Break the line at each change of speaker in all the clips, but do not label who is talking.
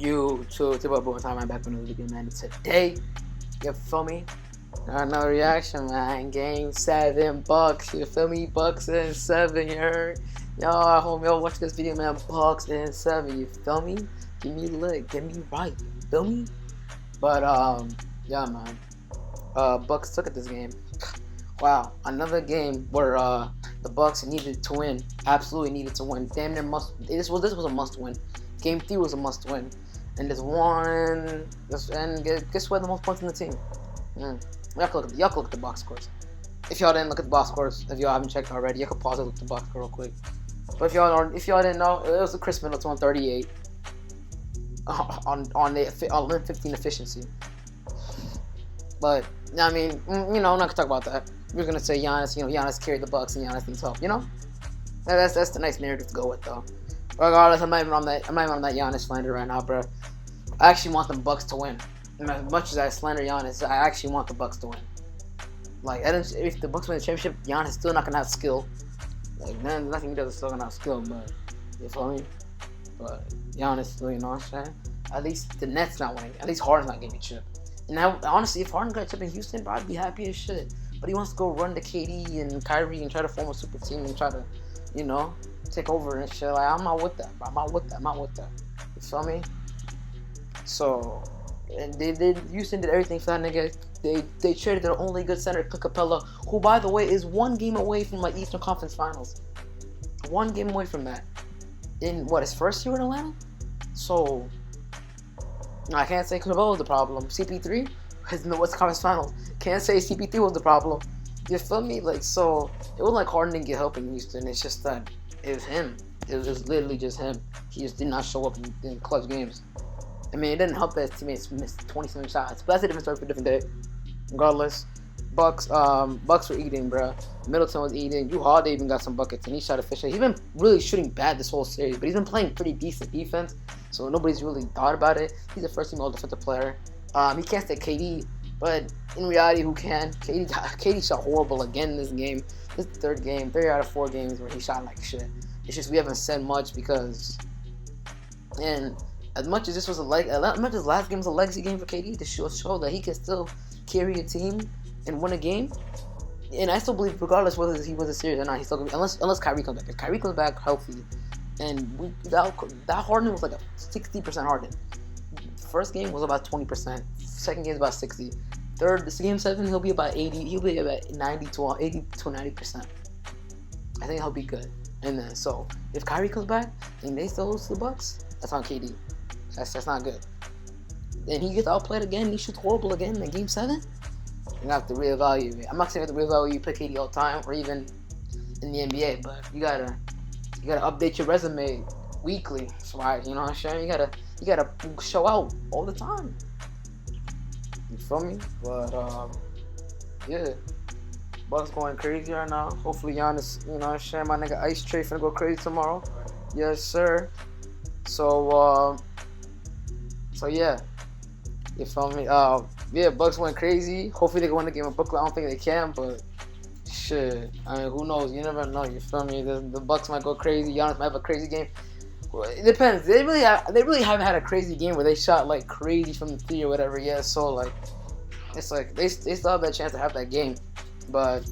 To about one time I'm back with another video, man. Today, you feel me? No reaction, man. Game 7 bucks, you feel me? Bucks and 7, you heard? Yo, I hope y'all watch this video, man. Bucks and 7, you feel me? Give me lit, get me right, you feel me? But yeah, man. Bucks took at this game. Wow, another game where the Bucks needed to win, absolutely needed to win. Damn near must. This was a must win. Game 3 was a must win, and guess what? The most points in the team. Y'all can look at the box scores. If y'all didn't look at the box scores, if y'all haven't checked already, you can pause and look at the box score real quick. But if y'all didn't know, it was a Chris Middleton 138 on 15 efficiency. But I mean, I'm not gonna talk about that. We're gonna say Giannis. Giannis carried the Bucks, and Giannis needs help. That's the nice narrative to go with, though. Regardless, I'm not even on that Giannis slander right now, bro. I actually want the Bucks to win. And as much as I slander Giannis, I actually want the Bucks to win. Like, if the Bucks win the championship, Giannis is still not gonna have skill. Like, man, nothing he does is still gonna have skill, but you feel me? But Giannis still, you know what I'm saying? At least the Nets not winning. At least Harden's not getting a chip. And now, honestly, if Harden got a chip in Houston, bro, I'd be happy as shit. But he wants to go run to KD and Kyrie and try to form a super team and try to, take over and shit. Like, I'm not with that, bro. I'm not with that. You feel me? So, and Houston did everything for that nigga. They traded their only good center, Capella, who, by the way, is one game away from like Eastern Conference Finals. One game away from that. In his first year in Atlanta? So, I can't say Capella was the problem. CP3 is in the Western Conference Finals. Can't say CP3 was the problem. You feel me? Like, so it wasn't like Harden didn't get help in Houston. It's just that it was him. It was literally just him. He just did not show up in clutch games. I mean, it didn't help that his teammates missed 27 shots. But that's a different story for a different day. Regardless, Bucks were eating, bro. Middleton was eating. Holiday even got some buckets, and he shot efficient. He's been really shooting bad this whole series, but he's been playing pretty decent defense, so nobody's really thought about it. He's a first-team all-defensive player. He can't stay KD, but in reality, who can? KD shot horrible again in this game. This is the third game, 3 out of 4 games where he shot like shit. It's just we haven't said much because, and as much as last game was a legacy game for KD to show that he can still carry a team and win a game. And I still believe, regardless whether he wins a series or not, he's still gonna be, unless Kyrie comes back. If Kyrie comes back healthy, and that Harden was like a 60% Harden. First game was about 20%. Second game is about 60%. This game 7, he'll be about 80. He'll be about 80 to 90%. I think he'll be good. And then so if Kyrie comes back and they still lose to the Bucks, that's on KD. That's not good. And he gets outplayed again. He shoots horrible again in Game 7. You're gonna have to reevaluate. I'm not saying you have to reevaluate. You play KD all the time, or even in the NBA, but you gotta update your resume weekly. So you know what I'm saying? You gotta show out all the time. You feel me? But yeah, Bucks going crazy right now. Hopefully Giannis, you know what I'm saying? My nigga Ice Tray finna go crazy tomorrow. Yes, sir. So yeah. You feel me? Yeah, Bucks went crazy. Hopefully they can win the game of Brooklyn. I don't think they can, but shit. I mean, who knows? You never know. You feel me? The Bucks might go crazy. Giannis might have a crazy game. Well, it depends. They really haven't had a crazy game where they shot like crazy from the 3 or whatever. Yeah, so like it's like they still have that chance to have that game, but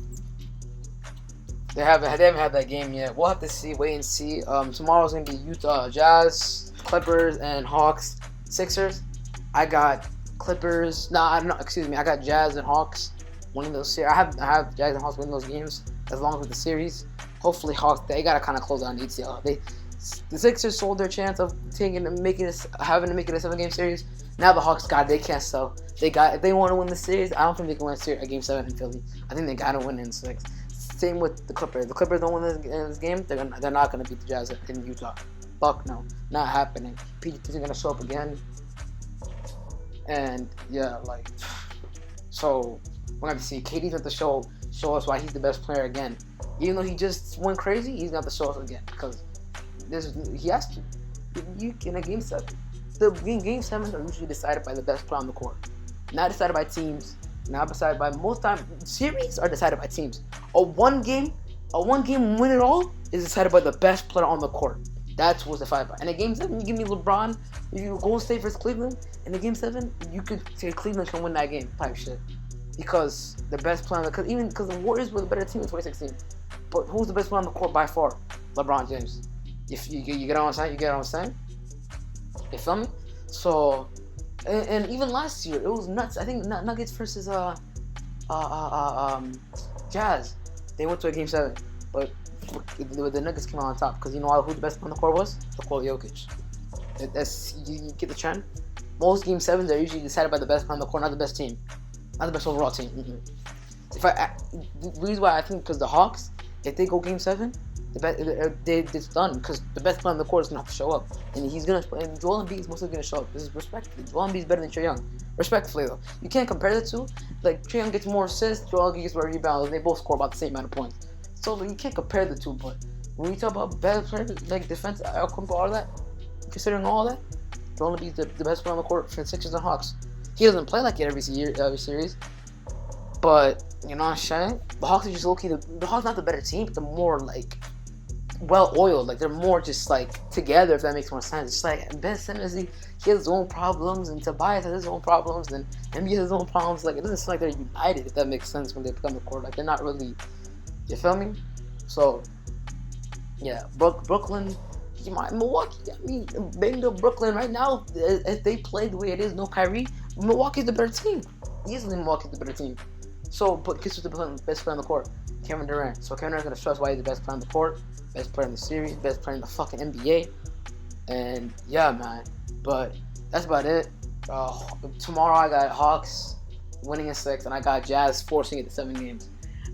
they haven't had that game yet. We'll have to see. Wait and see. Tomorrow's gonna be Utah Jazz, Clippers, and Hawks, Sixers. I got Clippers. I got Jazz and Hawks winning those series. I have Jazz and Hawks winning those games as long as with the series. Hopefully, Hawks, they gotta kind of close out on ETL. The Sixers sold their chance of having to make it a 7-game series. Now the Hawks they can't sell. If they want to win the series, I don't think they can win a Game 7 in Philly. I think they gotta win in 6. Same with the Clippers. The Clippers don't win this game, they're not gonna beat the Jazz in Utah. Fuck no, not happening. PG isn't gonna show up again. And yeah, like, so we're gonna see. KD's going to show us why he's the best player again. Even though he just went crazy, he's going to show us again because he has to. You in a Game 7, Game 7s are usually decided by the best player on the court, not decided by teams. Not decided by most time. Series are decided by teams. A one game win it all is decided by the best player on the court. That's what's the fight about. And in Game 7, you give me LeBron, you Golden State versus Cleveland. In the Game 7, you could say Cleveland can win that game type shit. Because the best player, because the Warriors were the better team in 2016. But who's the best player on the court by far? LeBron James. If you get what I'm saying? You get what I'm saying? You feel me? So, and even last year, it was nuts. I think Nuggets versus Jazz. They went to a Game 7. But the Nuggets came out on top. Because you know who the best player on the court was? Nikola Jokic. You get the trend? Most Game 7s are usually decided by the best player on the court, not the best team. Not the best overall team. The reason why I think because the Hawks, if they go Game 7, it's done because the best player on the court is gonna have to show up, and Joel Embiid is mostly gonna show up. This is respectfully. Joel Embiid is better than Trae Young. Respectfully though, you can't compare the two. Like Trae Young gets more assists, Joel Embiid gets more rebounds, and they both score about the same amount of points. So you can't compare the two. But when we talk about better players, like defense outcome for all that, considering all that, Joel Embiid is the best player on the court for the Sixers and Hawks. He doesn't play like it every series, but you know what I'm saying? The Hawks are just low-key. The Hawks not the better team, but the more like well-oiled. Like they're more just like together. If that makes more sense. It's like Ben Simmons, he has his own problems, and Tobias has his own problems, and Embiid has his own problems. Like it doesn't seem like they're united. If that makes sense when they play on the court, like they're not really. You feel me? So yeah, Brooklyn. Milwaukee, I mean, banged up Brooklyn right now. If they play the way it is, no Kyrie, Milwaukee's the better team. Easily, Milwaukee's the better team. So, but guess who's the best player on the court? Kevin Durant. So Kevin Durant's gonna stress why he's the best player on the court, best player in the series, best player in the fucking NBA. And yeah, man. But that's about it. Tomorrow I got Hawks winning in 6, and I got Jazz forcing it to 7 games.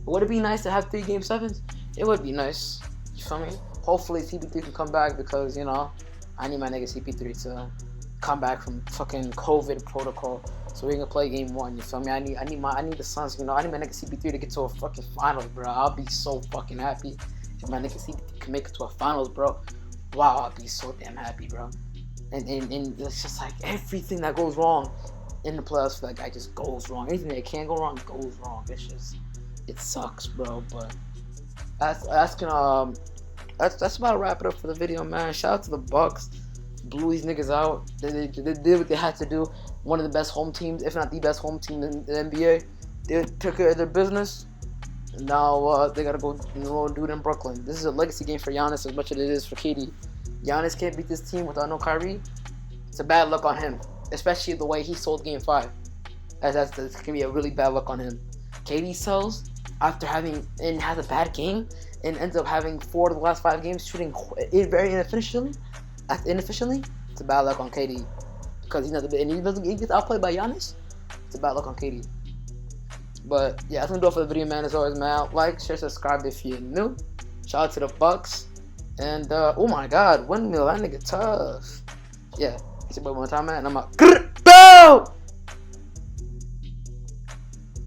But would it be nice to have 3 Game 7s? It would be nice. You feel me? Hopefully CP3 can come back because, you know, I need my nigga CP3 to come back from fucking COVID protocol so we can play game 1. You feel me? I need the Suns. You know, I need my nigga CP3 to get to a fucking finals, bro. I'll be so fucking happy if my nigga CP3 can make it to a finals, bro. Wow, I'll be so damn happy, bro. And it's just like everything that goes wrong in the playoffs for that guy just goes wrong. Anything that can go wrong goes wrong. It sucks, bro. But that's about to wrap it up for the video, man. Shout out to the Bucks. Blew these niggas out. They did what they had to do. One of the best home teams, if not the best home team in the NBA. They took care of their business. And now they gotta go do it in Brooklyn. This is a legacy game for Giannis as much as it is for KD. Giannis can't beat this team without no Kyrie. It's a bad luck on him, especially the way he sold Game 5. That's gonna be a really bad luck on him. KD sells after has a bad game and ends up having 4 of the last 5 games shooting very inefficiently. It's a bad luck on KD because he gets outplayed by Giannis. It's a bad luck on KD. But yeah, that's gonna do it for the video, man. As always, man, like, share, subscribe if you're new. Shout out to the Bucks. And oh my God, windmill, that nigga tough. Yeah, it's your boy one time, man. And I'm out. Boom!